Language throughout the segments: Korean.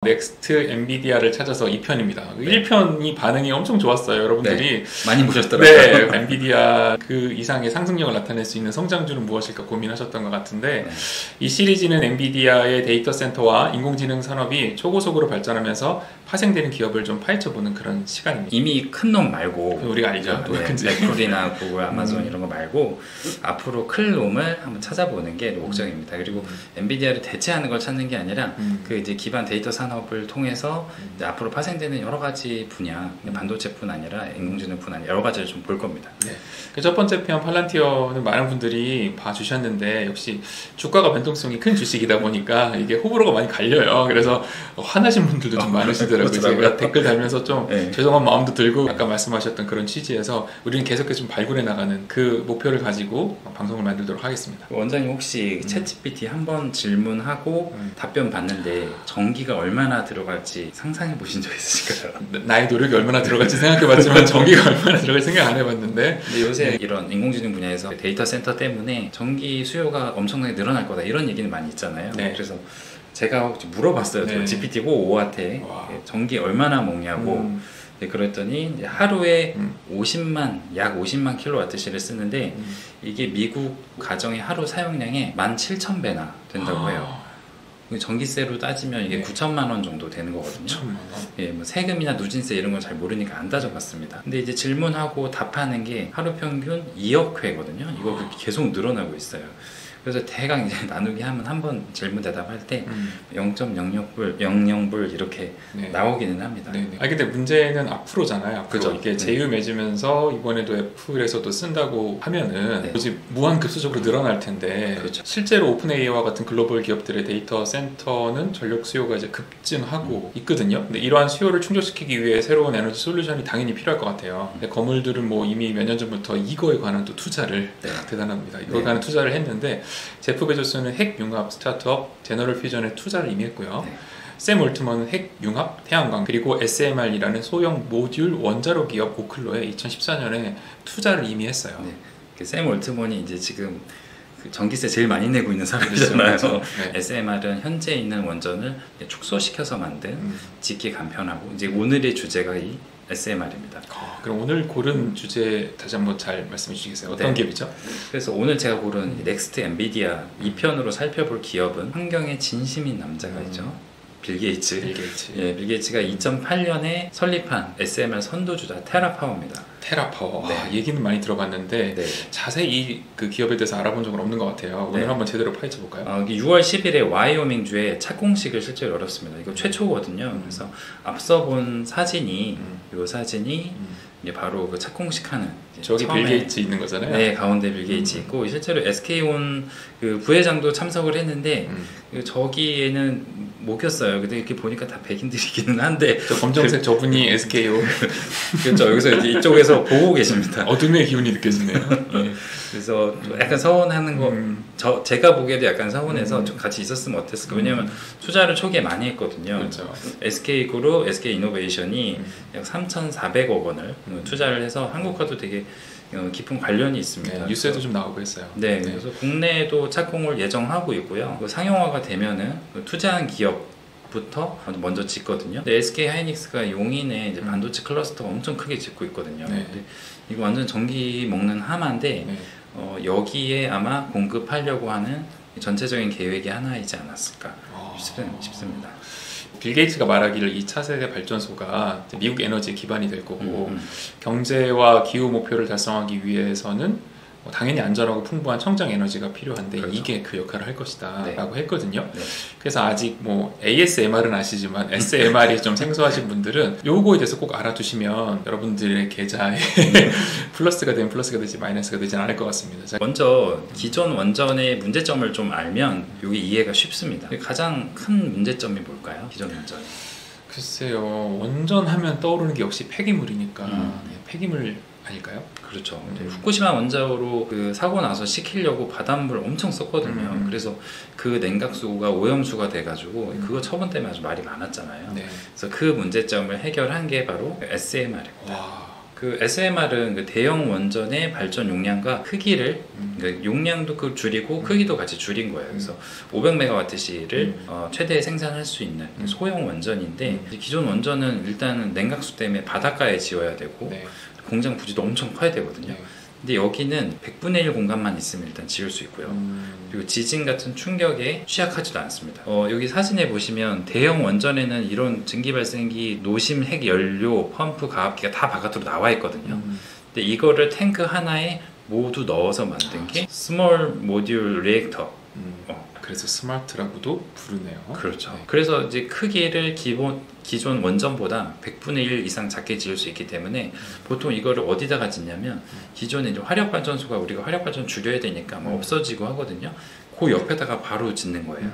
넥스트 엔비디아를 찾아서 2편입니다. 1편이 반응이 엄청 좋았어요. 여러분들이 네, 많이 보셨더라고요. 네, 엔비디아 그 이상의 상승력을 나타낼 수 있는 성장주는 무엇일까 고민하셨던 것 같은데 이 시리즈는 엔비디아의 데이터 센터와 인공지능 산업이 초고속으로 발전하면서 파생되는 기업을 좀 파헤쳐보는 그런 시간입니다. 이미 큰 놈 말고 우리가 알죠. 누가 큰지. 애플이나 구글, 아마존 이런 거 말고 앞으로 큰 놈을 한번 찾아보는 게 목적입니다. 그리고 엔비디아를 대체하는 걸 찾는 게 아니라 그 이제 기반 데이터 산업을 통해서 이제 앞으로 파생되는 여러 가지 분야, 반도체뿐 아니라 인공지능뿐 아니라 여러 가지를 좀 볼 겁니다. 네. 그 첫 번째 편 팔란티어는 많은 분들이 봐주셨는데 역시 주가가 변동성이 큰 주식이다 보니까 이게 호불호가 많이 갈려요. 그래서 화나신 분들도 좀 많으시더라고요. 제가 댓글 달면서 좀 죄송한 마음도 들고 아까 말씀하셨던 그런 취지에서 우리는 계속해서 좀 발굴해 나가는 그 목표를 가지고 방송을 만들도록 하겠습니다. 원장님 혹시 챗GPT 한번 질문하고 답변 받는데 전기가 얼마나 들어갈지 상상해 보신 적 있으실까요? 나의 노력이 얼마나 들어갈지 생각해 봤지만 전기가 얼마나 들어갈지 생각 안 해봤는데 근데 요새 이런 인공지능 분야에서 데이터 센터 때문에 전기 수요가 엄청나게 늘어날 거다 이런 얘기는 많이 있잖아요. 네. 그래서 제가 물어봤어요. 네. GPT-5한테 전기 얼마나 먹냐고. 네, 그랬더니 이제 하루에 약 50만 킬로와트시를 쓰는데 이게 미국 가정의 하루 사용량의 17,000배나 된다고 해요. 전기세로 따지면 이게 9천만 원 정도 되는 거거든요. 9천만 원? 예, 뭐 세금이나 누진세 이런 걸 잘 모르니까 안 따져봤습니다. 근데 이제 질문하고 답하는 게 하루 평균 2억 회거든요. 이거 계속 늘어나고 있어요. 그래서 대강 이제 나누기 하면 한 번 질문 대답할 때 0.00불 이렇게 나오기는 합니다. 네네. 근데 문제는 앞으로잖아요. 앞으로 그죠? 이게 제휴 맺으면서 이번에도 애플에서도 쓴다고 하면은 굳이 무한급수적으로 늘어날 텐데 그렇죠. 실제로 오픈 AI와 같은 글로벌 기업들의 데이터 센터는 전력 수요가 이제 급증하고 있거든요. 근데 이러한 수요를 충족시키기 위해 새로운 에너지 솔루션이 당연히 필요할 것 같아요. 근데 건물들은 뭐 이미 몇 년 전부터 이거에 관한 또 투자를 대단합니다. 이거에 관한 투자를 했는데 제프 베조스는 핵융합 스타트업 제너럴 퓨전에 투자를 이미 했고요. 샘 올트먼은 핵융합 태양광 그리고 SMR이라는 소형 모듈 원자로 기업 오클로에 2014년에 투자를 이미 했어요. 샘 올트먼이 이제 지금 그 전기세 제일 많이 내고 있는 사람이잖아요. 그렇죠. SMR은 현재 있는 원전을 축소시켜서 만든 직기 간편하고 이제 오늘의 주제가 이 SMR입니다. 그럼 오늘 고른 주제 다시 한번 잘 말씀해 주시겠어요? 어떤 기업이죠? 그래서 오늘 제가 고른 넥스트 엔비디아 2편으로 살펴볼 기업은 환경에 진심인 남자가 있죠. 빌 게이츠. 예, 빌 게이츠가 2008년에 설립한 SMR 선도주자 테라파워입니다. 테라파워. 얘기는 많이 들어봤는데 자세히 그 기업에 대해서 알아본 적은 없는 것 같아요. 오늘 한번 제대로 파헤쳐 볼까요? 6월 10일에 와이오밍주에 착공식을 실제로 열었습니다. 이거 최초거든요. 그래서 앞서 본 사진이 이 사진이 이게 바로 그 착공식 하는 저기 빌 게이츠 있는 거잖아요. 네, 가운데 빌 게이츠 있고 실제로 SK온 그 부회장도 참석을 했는데 저기에는 못 꼈어요. 근데 이렇게 보니까 다 백인들이기는 한데 저 검정색 저분이 SKO 그렇죠. 여기서 이제 이쪽에서 보고 계십니다. 어둠의 기운이 느껴지네요. 그래서 약간 서운하는 거 제가 보기에도 약간 서운해서 좀 같이 있었으면 어땠을까. 왜냐면 투자를 초기에 많이 했거든요. 그렇죠. SK그룹, SK이노베이션이 약 3,400억 원을 투자를 해서 한국과도 되게 깊은 관련이 있습니다. 뉴스에도 좀 나오고 있어요. 그래서 국내에도 착공을 예정하고 있고요. 상용화가 되면은 투자한 기업부터 먼저 짓거든요. SK 하이닉스가 용인에 이제 반도체 클러스터가 엄청 크게 짓고 있거든요. 근데 이거 완전 전기 먹는 하마인데 여기에 아마 공급하려고 하는 전체적인 계획이 하나이지 않았을까 싶습니다. 빌 게이츠가 말하기를 2차 세대 발전소가 미국 에너지의 기반이 될 거고 경제와 기후 목표를 달성하기 위해서는 당연히 안전하고 풍부한 청정 에너지가 필요한데 이게 그 역할을 할 것이다 라고 했거든요. 그래서 아직 뭐 ASMR은 아시지만 SMR이 좀 생소하신 분들은 요거에 대해서 꼭 알아두시면 여러분들의 계좌에 플러스가 되면 플러스가 되지 마이너스가 되진 않을 것 같습니다. 먼저 기존 원전의 문제점을 좀 알면 이게 이해가 쉽습니다. 가장 큰 문제점이 뭘까요? 기존 원전이? 글쎄요, 원전 하면 떠오르는 게 역시 폐기물이니까 폐기물 아닐까요? 그렇죠. 후쿠시마 원자로 그 사고 나서 식히려고 바닷물 엄청 썼거든요. 그래서 그 냉각수가 오염수가 돼가지고 그거 처분 때문에 아주 말이 많았잖아요. 그래서 그 문제점을 해결한 게 바로 SMR입니다. 그 SMR은 그 대형 원전의 발전 용량과 크기를 그러니까 용량도 그 줄이고 크기도 같이 줄인 거예요. 그래서 500메가와트시를 최대 생산할 수 있는 소형 원전인데 기존 원전은 일단은 냉각수 때문에 바닷가에 지어야 되고 네. 공장 부지도 엄청 커야 되거든요. 네. 근데 여기는 100분의 1 공간만 있으면 일단 지을 수 있고요. 그리고 지진 같은 충격에 취약하지도 않습니다. 여기 사진에 보시면 대형 원전에는 이런 증기 발생기, 노심 핵 연료, 펌프, 가압기가 다 바깥으로 나와 있거든요. 근데 이거를 탱크 하나에 모두 넣어서 만든 게 스몰 모듈 리액터. 그래서 스마트라고도 부르네요. 그렇죠. 네. 그래서 이제 크기를 기존 원전보다 100분의 1 이상 작게 지을 수 있기 때문에 보통 이거를 어디다가 짓냐면 기존에 이제 화력발전소가 우리가 화력발전 줄여야 되니까 뭐 없어지고 하거든요. 그 옆에다가 바로 짓는 거예요.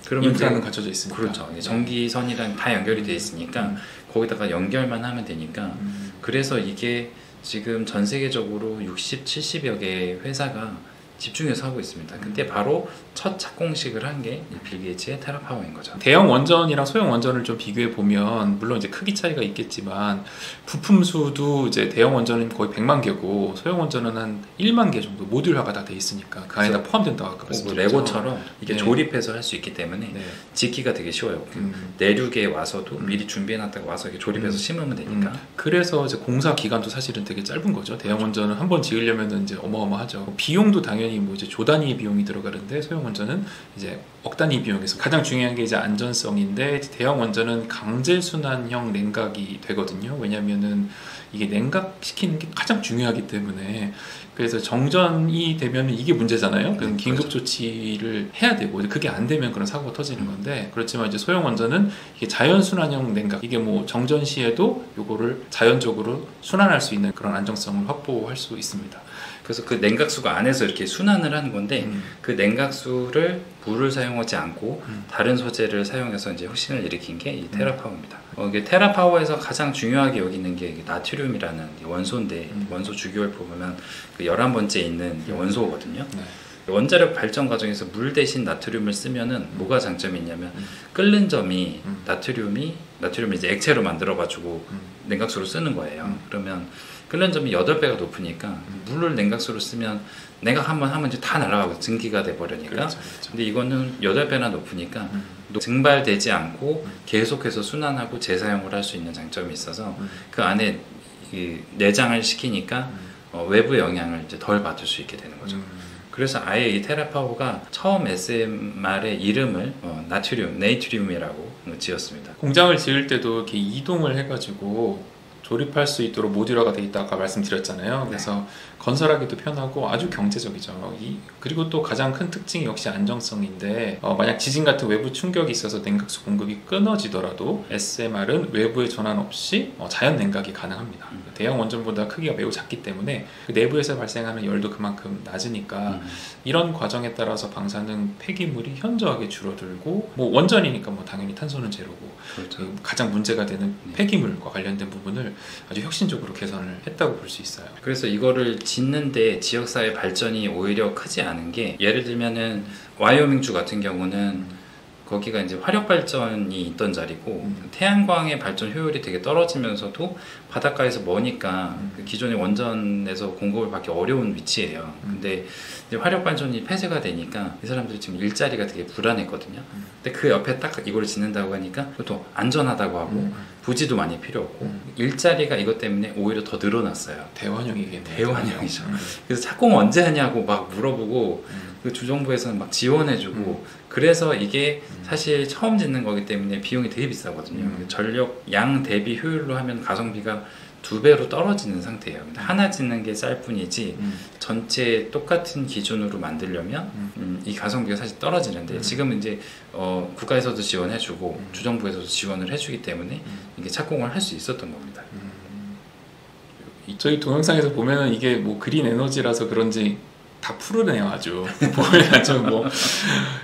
그러면 인프라는 이제 갖춰져 있으니까. 그렇죠. 전기선이랑 다 연결이 돼 있으니까 거기다가 연결만 하면 되니까 그래서 이게 지금 전 세계적으로 60, 70여 개의 회사가 집중해서 하고 있습니다. 근데 바로 첫 착공식을 한 게 빌 게이츠의 테라파워인 거죠. 대형 원전이랑 소형 원전을 좀 비교해 보면 물론 이제 크기 차이가 있겠지만 부품 수도 이제 대형 원전은 거의 100만 개고 소형 원전은 한 1만 개 정도 모듈화가 다 돼 있으니까 그 안에다 포함된다고 아까 뭐 말씀드렸죠. 레고처럼 이게 네. 조립해서 할 수 있기 때문에 네. 짓기가 되게 쉬워요. 내륙에 와서도 미리 준비해놨다가 와서 이렇게 조립해서 심으면 되니까. 그래서 이제 공사 기간도 사실은 되게 짧은 거죠. 대형 원전은 한 번 지으려면 이제 어마어마하죠. 비용도 당연히 뭐 이제 조 단위 비용이 들어가는데 소형 원전은 이제 억 단위 비용에서 가장 중요한 게 이제 안전성인데 대형 원전은 강제 순환형 냉각이 되거든요. 왜냐면은 이게 냉각시키는 게 가장 중요하기 때문에 그래서 정전이 되면 이게 문제잖아요. 그럼 긴급 조치를 해야 되고 그게 안 되면 그런 사고가 터지는 건데 그렇지만 이제 소형 원전은 이게 자연 순환형 냉각 이게 뭐 정전 시에도 요거를 자연적으로 순환할 수 있는 그런 안정성을 확보할 수 있습니다. 그래서 그 냉각수가 안에서 이렇게 순환을 하는 건데 그 냉각수를 물을 사용하지 않고 다른 소재를 사용해서 이제 혁신을 일으킨 게 이 테라파워입니다. 이게 테라파워에서 가장 중요하게 여기는 게 나트륨이라는 원소인데 원소 주기율 보면 그 11번째 있는 원소거든요. 네. 원자력 발전 과정에서 물 대신 나트륨을 쓰면은 뭐가 장점이 있냐면 끓는 점이 나트륨을 이제 액체로 만들어 가지고 냉각수로 쓰는 거예요. 그러면 끓는 점이 8배가 높으니까 물을 냉각수로 쓰면 냉각 한번 하면 이제 다 날아가고 증기가 돼 버리니까. 그렇죠. 근데 이거는 8배나 높으니까 증발되지 않고 계속해서 순환하고 재사용을 할 수 있는 장점이 있어서 그 안에 이 내장을 시키니까 외부 영향을 이제 덜 받을 수 있게 되는 거죠. 그래서 아예 이 테라파워가 처음 SMR의 이름을 네이트륨이라고 지었습니다. 공장을 지을 때도 이렇게 이동을 해가지고 조립할 수 있도록 모듈화가 돼 있다 아까 말씀드렸잖아요. 그래서 건설하기도 편하고 아주 경제적이죠. 그리고 또 가장 큰 특징이 역시 안정성인데 만약 지진 같은 외부 충격이 있어서 냉각수 공급이 끊어지더라도 SMR은 외부의 전환 없이 자연 냉각이 가능합니다. 대형 원전보다 크기가 매우 작기 때문에 그 내부에서 발생하는 열도 그만큼 낮으니까 이런 과정에 따라서 방사능 폐기물이 현저하게 줄어들고 뭐 원전이니까 뭐 당연히 탄소는 제로고 그렇죠. 가장 문제가 되는 폐기물과 관련된 부분을 아주 혁신적으로 개선을 했다고 볼 수 있어요. 그래서 이거를 짓는데 지역사회 발전이 오히려 크지 않은 게 예를 들면은 와이오밍주 같은 경우는 거기가 이제 화력 발전이 있던 자리고 태양광의 발전 효율이 되게 떨어지면서도 바닷가에서 머니까 그 기존의 원전에서 공급을 받기 어려운 위치예요. 근데 이제 화력 발전이 폐쇄가 되니까 이 사람들이 지금 일자리가 되게 불안했거든요. 근데 그 옆에 딱 이걸 짓는다고 하니까 그것도 안전하다고 하고 부지도 많이 필요 없고 일자리가 이것 때문에 오히려 더 늘어났어요. 대환영이겠네요. 대환영이죠. 그래서 착공 언제 하냐고 막 물어보고 그 주정부에서는 막 지원해주고 그래서 이게 사실 처음 짓는 거기 때문에 비용이 되게 비싸거든요. 전력 양 대비 효율로 하면 가성비가 2배로 떨어지는 상태예요. 근데 하나 짓는 게 쌀 뿐이지 전체 똑같은 기준으로 만들려면 이 가성비가 사실 떨어지는데 지금은 이제 국가에서도 지원해주고 주정부에서도 지원을 해주기 때문에 이게 착공을 할 수 있었던 겁니다. 저희 동영상에서 보면은 이게 뭐 그린 에너지라서 그런지 다 푸르네요. 아주 보면 아주 뭐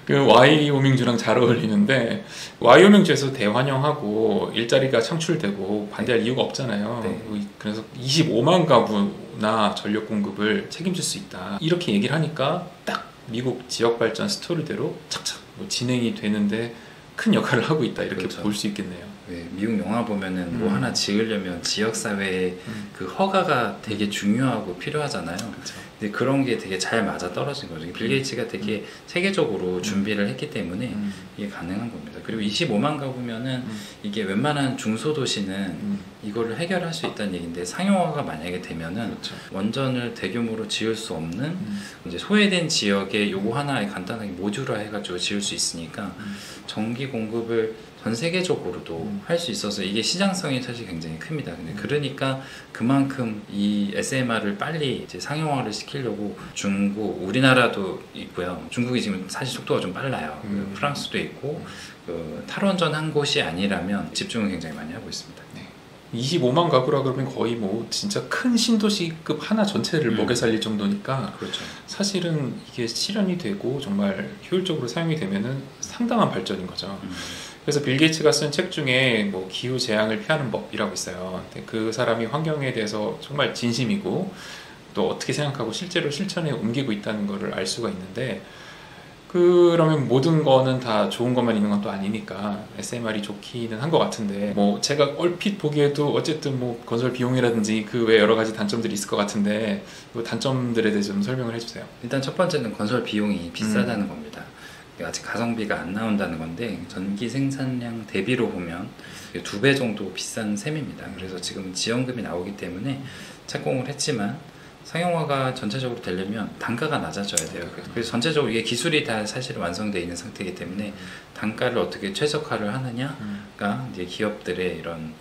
그 와이오밍주랑 잘 어울리는데 와이오밍주에서 대환영하고 일자리가 창출되고 반대할 이유가 없잖아요. 네. 그래서 25만 가구나 전력 공급을 책임질 수 있다 이렇게 얘기를 하니까 딱 미국 지역 발전 스토리대로 착착 뭐 진행이 되는데 큰 역할을 하고 있다 이렇게 그렇죠. 볼 수 있겠네요. 네, 미국 영화 보면은 뭐 하나 지으려면 지역사회에 그 허가가 되게 중요하고 필요하잖아요. 그렇죠. 근데 그런 게 되게 잘 맞아 떨어진 거죠. 빌 게이츠가 되게 체계적으로 준비를 했기 때문에 이게 가능한 겁니다. 그리고 25만 가구면은 이게 웬만한 중소도시는 이거를 해결할 수 있다는 얘기인데, 상용화가 만약에 되면은 그렇죠. 원전을 대규모로 지을 수 없는 이제 소외된 지역에 요거 하나 간단하게 모듈화 해가지고 지을 수 있으니까 전기 공급을 전 세계적으로도 할 수 있어서 이게 시장성이 사실 굉장히 큽니다. 근데 그러니까 그만큼 이 SMR을 빨리 이제 상용화를 시키려고 중국, 우리나라도 있고요. 중국이 지금 사실 속도가 좀 빨라요. 그 프랑스도 있고 그 탈원전한 곳이 아니라면 집중을 굉장히 많이 하고 있습니다. 25만 가구라 그러면 거의 뭐 진짜 큰 신도시급 하나 전체를 먹여 살릴 정도니까 그렇죠. 사실은 이게 실현이 되고 정말 효율적으로 사용이 되면은 상당한 발전인 거죠. 그래서 빌 게이츠가 쓴 책 중에 뭐 기후 재앙을 피하는 법이라고 있어요. 근데 그 사람이 환경에 대해서 정말 진심이고 또 어떻게 생각하고 실제로 실천에 옮기고 있다는 것을 알 수가 있는데, 그러면 모든 거는 다 좋은 것만 있는 건 또 아니니까 SMR이 좋기는 한 것 같은데, 뭐 제가 얼핏 보기에도 어쨌든 뭐 건설 비용이라든지 그 외 여러 가지 단점들이 있을 것 같은데 그 단점들에 대해서 좀 설명을 해주세요. 일단 첫 번째는 건설 비용이 비싸다는 겁니다. 아직 가성비가 안 나온다는 건데, 전기 생산량 대비로 보면 2배 정도 비싼 셈입니다. 그래서 지금 지원금이 나오기 때문에 착공을 했지만 상용화가 전체적으로 되려면 단가가 낮아져야 돼요. 그래서 전체적으로 이게 기술이 다 사실 완성되어 있는 상태이기 때문에 단가를 어떻게 최적화를 하느냐가 이제 기업들의 이런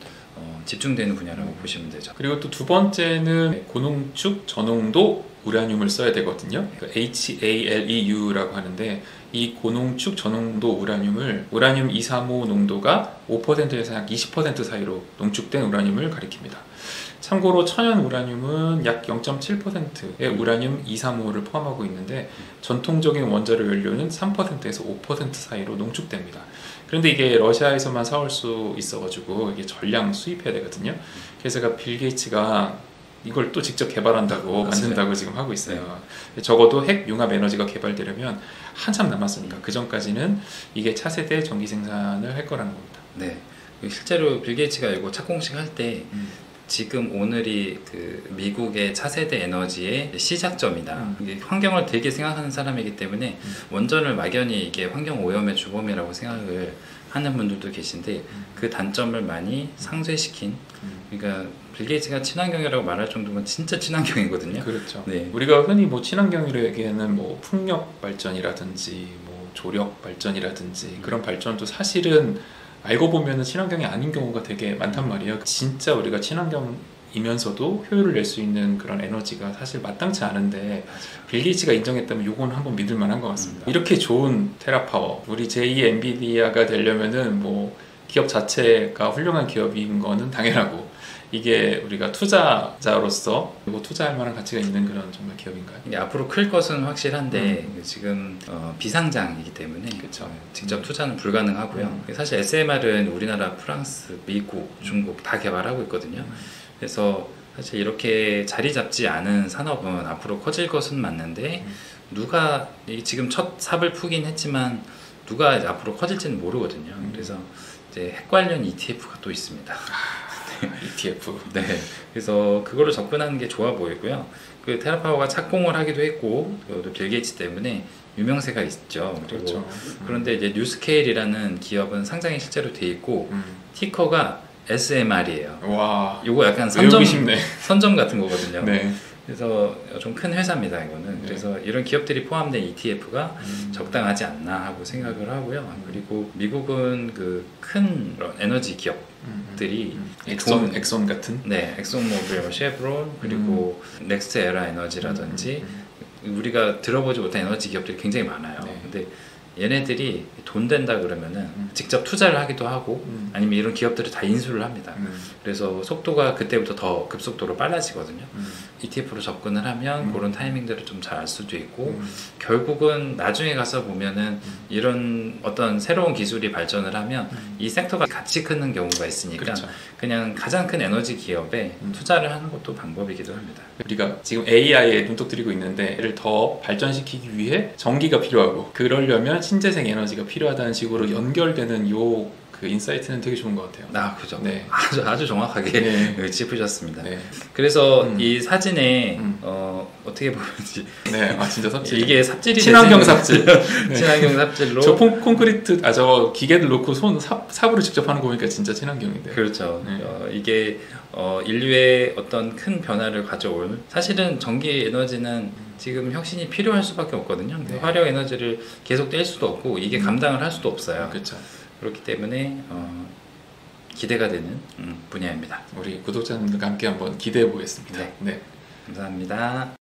집중되는 분야라고 보시면 되죠. 그리고 또 두 번째는 고농축 저농도 우라늄을 써야 되거든요. HALEU라고 하는데, 이 고농축 저농도 우라늄을 우라늄 235 농도가 5%에서 약 20% 사이로 농축된 우라늄을 가리킵니다. 참고로 천연 우라늄은 약 0.7%의 우라늄 235를 포함하고 있는데, 전통적인 원자력 연료는 3%에서 5% 사이로 농축됩니다. 그런데 이게 러시아에서만 사올 수 있어가지고 이게 전량 수입해야 되거든요. 그래서 빌 게이츠가 이걸 또 직접 개발한다고 만든다고 지금 하고 있어요. 적어도 핵 융합 에너지가 개발되려면 한참 남았으니까 그 전까지는 이게 차세대 전기 생산을 할 거라는 겁니다. 네, 실제로 빌 게이츠가 이거 착공식 할 때 지금 오늘이 그 미국의 차세대 에너지의 시작점이다. 이게 환경을 되게 생각하는 사람이기 때문에 원전을 막연히 이게 환경 오염의 주범이라고 생각을 하는 분들도 계신데, 그 단점을 많이 상쇄시킨, 그러니까 빌 게이츠가 친환경이라고 말할 정도면 진짜 친환경이거든요. 그렇죠. 네. 우리가 흔히 뭐 친환경이라고 얘기하는 뭐 풍력 발전이라든지 뭐 조력 발전이라든지 그런 발전도 사실은 알고 보면은 친환경이 아닌 경우가 되게 많단 말이에요. 진짜 우리가 친환경이면서도 효율을 낼 수 있는 그런 에너지가 사실 마땅치 않은데, 빌 게이츠가 인정했다면 요거는 한번 믿을 만한 것 같습니다. 이렇게 좋은 테라파워, 우리 제2 엔비디아가 되려면은 뭐 기업 자체가 훌륭한 기업인 거는 당연하고, 이게 우리가 투자자로서 그리고 투자할 만한 가치가 있는 그런 정말 기업인가요? 이게 앞으로 클 것은 확실한데 지금 비상장이기 때문에 그쵸. 직접 투자는 불가능하고요. 사실 SMR은 우리나라, 프랑스, 미국, 중국 다 개발하고 있거든요. 그래서 사실 이렇게 자리 잡지 않은 산업은 앞으로 커질 것은 맞는데, 누가 지금 첫 삽을 푸긴 했지만 누가 이제 앞으로 커질지는 모르거든요. 그래서 이제 핵 관련 ETF가 또 있습니다. ETF. 네, 그래서 그걸로 접근하는 게 좋아 보이고요. 그 테라파워가 착공을 하기도 했고, 또 빌 게이츠 때문에 유명세가 있죠. 그리고 그렇죠. 그런데 이제 뉴스케일이라는 기업은 상장이 실제로 돼 있고 티커가 SMR이에요. 와, 이거 약간 외우기 쉽네. 선점 같은 거거든요. 네. 그래서 좀 큰 회사입니다, 이거는. 그래서 이런 기업들이 포함된 ETF가 적당하지 않나 하고 생각을 하고요. 그리고 미국은 그 큰 에너지 기업들이 엑손 같은? 네, 엑손모빌, 쉐브론, 그리고 넥스트 에라 에너지라든지 우리가 들어보지 못한 에너지 기업들이 굉장히 많아요. 네. 근데 얘네들이 돈 된다 그러면은 직접 투자를 하기도 하고 아니면 이런 기업들을 다 인수를 합니다. 그래서 속도가 그때부터 더 급속도로 빨라지거든요. ETF로 접근을 하면 음. 그런 타이밍들을 좀 잘 알 수도 있고 결국은 나중에 가서 보면은 이런 어떤 새로운 기술이 발전을 하면 이 섹터가 같이 크는 경우가 있으니까 그렇죠. 그냥 가장 큰 에너지 기업에 투자를 하는 것도 방법이기도 합니다. 우리가 지금 AI에 눈독 들이고 있는데 이를 더 발전시키기 위해 전기가 필요하고 그러려면 신재생 에너지가 필요하다는 식으로 연결되는 그 인사이트는 되게 좋은 것 같아요. 아, 그죠. 네. 아주 정확하게 네. 짚으셨습니다. 네. 그래서 이 사진에 음. 어떻게 보면 네. 아 진짜 삽질. 이게 삽질이 친환경 되지- 삽질. 네. 친환경 삽질로 저 콘크리트 저 기계를 놓고 삽으로 직접 하는 거 보니까 진짜 친환경인데. 그렇죠. 네. 이게 인류의 어떤 큰 변화를 가져올 사실은 전기 에너지는 지금 혁신이 필요할 수밖에 없거든요. 네. 화력 에너지를 계속 뗄 수도 없고 이게 감당을 할 수도 없어요. 그렇죠. 그렇기 때문에 기대가 되는 분야입니다. 우리 구독자님들과 함께 한번 기대해 보겠습니다. 네. 네. 감사합니다.